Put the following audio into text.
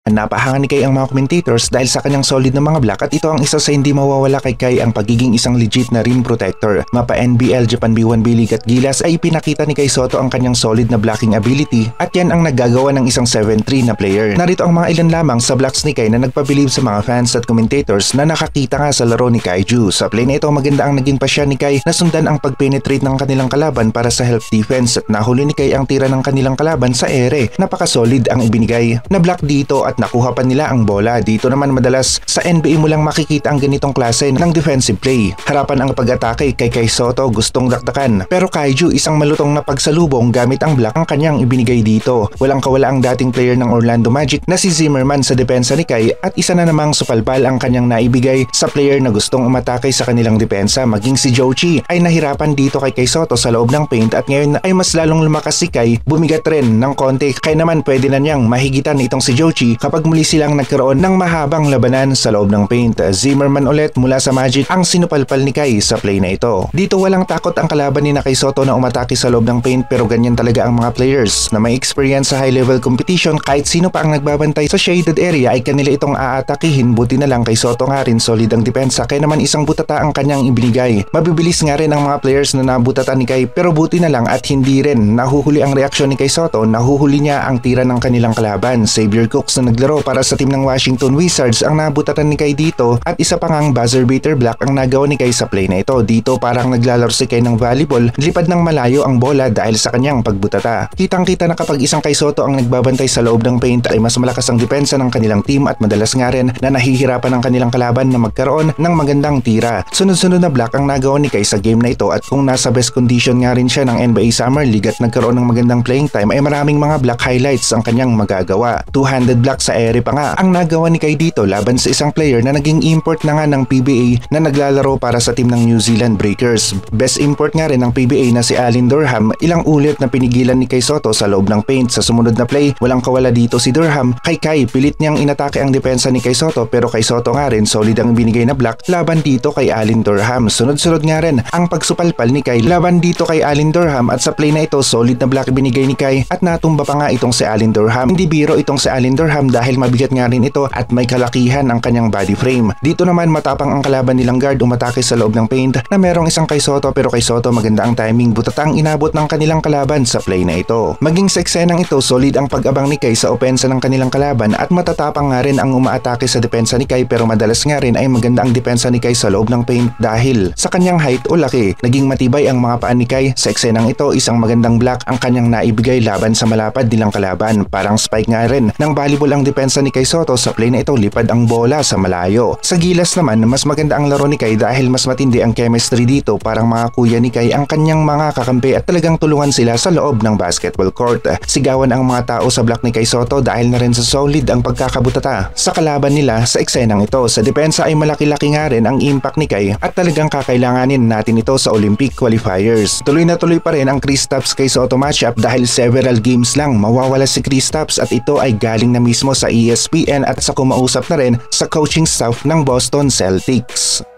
Napahangan ni Kai ang mga commentators dahil sa kanyang solid na mga block at ito ang isa sa hindi mawawala kay Kai ang pagiging isang legit na rim protector. Mapa NBL, Japan B1 B-League at Gilas ay pinakita ni Kai Sotto ang kanyang solid na blocking ability at yan ang naggagawa ng isang 7-3 na player. Narito ang mga ilan lamang sa blocks ni Kai na nagpabilib sa mga fans at commentators na nakakita nga sa laro ni Kaiju. Sa play na ito maganda ang naging pasya ni Kai na sundan ang pag-penetrate ng kanilang kalaban para sa help defense at nahuli ni Kai ang tira ng kanilang kalaban sa ere. Napaka-solid ang ibinigay na block dito at nakuha pa nila ang bola. Dito naman madalas sa NBA mo lang makikita ang ganitong klase ng defensive play. Harapan ang pag-atake kay Kai Sotto, gustong dakdakan. Pero Kaiju isang malutong na pagsalubong gamit ang block ang kanyang ibinigay dito. Walang kawala ang dating player ng Orlando Magic na si Zimmerman sa depensa ni Kai at isa na namang supalpal ang kanyang naibigay sa player na gustong umatake sa kanilang depensa. Maging si Jochi ay nahirapan dito kay Kai Sotto sa loob ng paint at ngayon ay mas lalong lumakas si Kai, bumigat rin ng konti. Kaya naman pwede na niyang mahigitan itong si Jochi kapag muli silang nagkaroon ng mahabang labanan sa loob ng paint. Zimmerman ulit mula sa Magic ang sinupalpal ni Kai sa play na ito. Dito walang takot ang kalaban ni Kai Sotto na umatake sa loob ng paint pero ganyan talaga ang mga players na may experience sa high level competition. Kahit sino pa ang nagbabantay sa shaded area ay kanila itong aatakihin. Buti na lang Kai Sotto nga rin solid ang depensa kaya naman isang butata ang kanyang ibinigay. Mabibilis nga rin ang mga players na nabutatan ni Kai pero buti na lang at hindi rin nahuhuli ang reaksyon ni Kai Sotto. Nahuhuli niya ang tira ng kanilang kalaban. Xavier Cooks na naglaro para sa team ng Washington Wizards ang nabutatan ni Kai dito at isa pa ngang buzzer beater block ang nagawa ni Kai sa play na ito. Dito parang naglalaro si Kai ng volleyball, lipad ng malayo ang bola dahil sa kanyang pagbutata. Kitang-kita na kapag isang Kai Sotto ang nagbabantay sa loob ng paint ay mas malakas ang depensa ng kanilang team at madalas nga rin na nahihirapan ang kanilang kalaban na magkaroon ng magandang tira. Sunod-sunod na block ang nagawa ni Kai sa game na ito at kung nasa best condition nga rin siya ng NBA Summer League at nagkaroon ng magandang playing time ay maraming mga block highlights ang kanyang magagawa. Two-handed block sa ere pa nga ang nagawa ni Kai dito laban sa isang player na naging import na nga ng PBA na naglalaro para sa team ng New Zealand Breakers. Best import nga rin ng PBA na si Allen Durham, ilang ulit na pinigilan ni Kai Sotto sa loob ng paint. Sa sumunod na play, walang kawala dito si Durham. Kay Kai, pilit niyang inatake ang depensa ni Kai Sotto pero Kai Sotto nga rin solid ang binigay na block laban dito kay Allen Durham. Sunod-sunod nga rin ang pagsupalpal ni Kai laban dito kay Allen Durham at sa play na ito solid na block binigay ni Kai at natumba pa nga itong si Allen Durham. Hindi biro itong si Allen Durham dahil mabigat nga rin ito at may kalakihan ang kanyang body frame. Dito naman matapang ang kalaban nilang guard umatake sa loob ng paint na merong isang Kai Sotto pero Kai Sotto maganda ang timing, butatang inabot ng kanilang kalaban sa play na ito. Maging sa eksenang ito solid ang pag-abang ni Kai sa opensa ng kanilang kalaban at matatapang nga rin ang umaatake sa depensa ni Kai pero madalas nga rin ay maganda ang depensa ni Kai sa loob ng paint dahil sa kanyang height o laki. Naging matibay ang mga paan ni Kai. Sa eksenang ito isang magandang block ang kanyang naibigay laban sa malapad nilang kalaban. Parang spike nga rin ng volleyball ang depensa ni Kai Sotto sa play na ito, lipad ang bola sa malayo. Sa Gilas naman mas maganda ang laro ni Kai dahil mas matindi ang chemistry dito. Parang mga kuya ni Kai ang kanyang mga kakampi at talagang tulungan sila sa loob ng basketball court. Sigawan ang mga tao sa block ni Kai Sotto dahil na rin sa solid ang pagkakabutata sa kalaban nila sa eksenang ito. Sa depensa ay malaki-laki nga rin ang impact ni Kai at talagang kakailanganin natin ito sa Olympic qualifiers. Tuloy na tuloy pa rin ang Kristaps Kai Sotto matchup dahil several games lang mawawala si Kristaps at ito ay galing na mismo sa ESPN at sa kumausap na rin sa coaching staff ng Boston Celtics.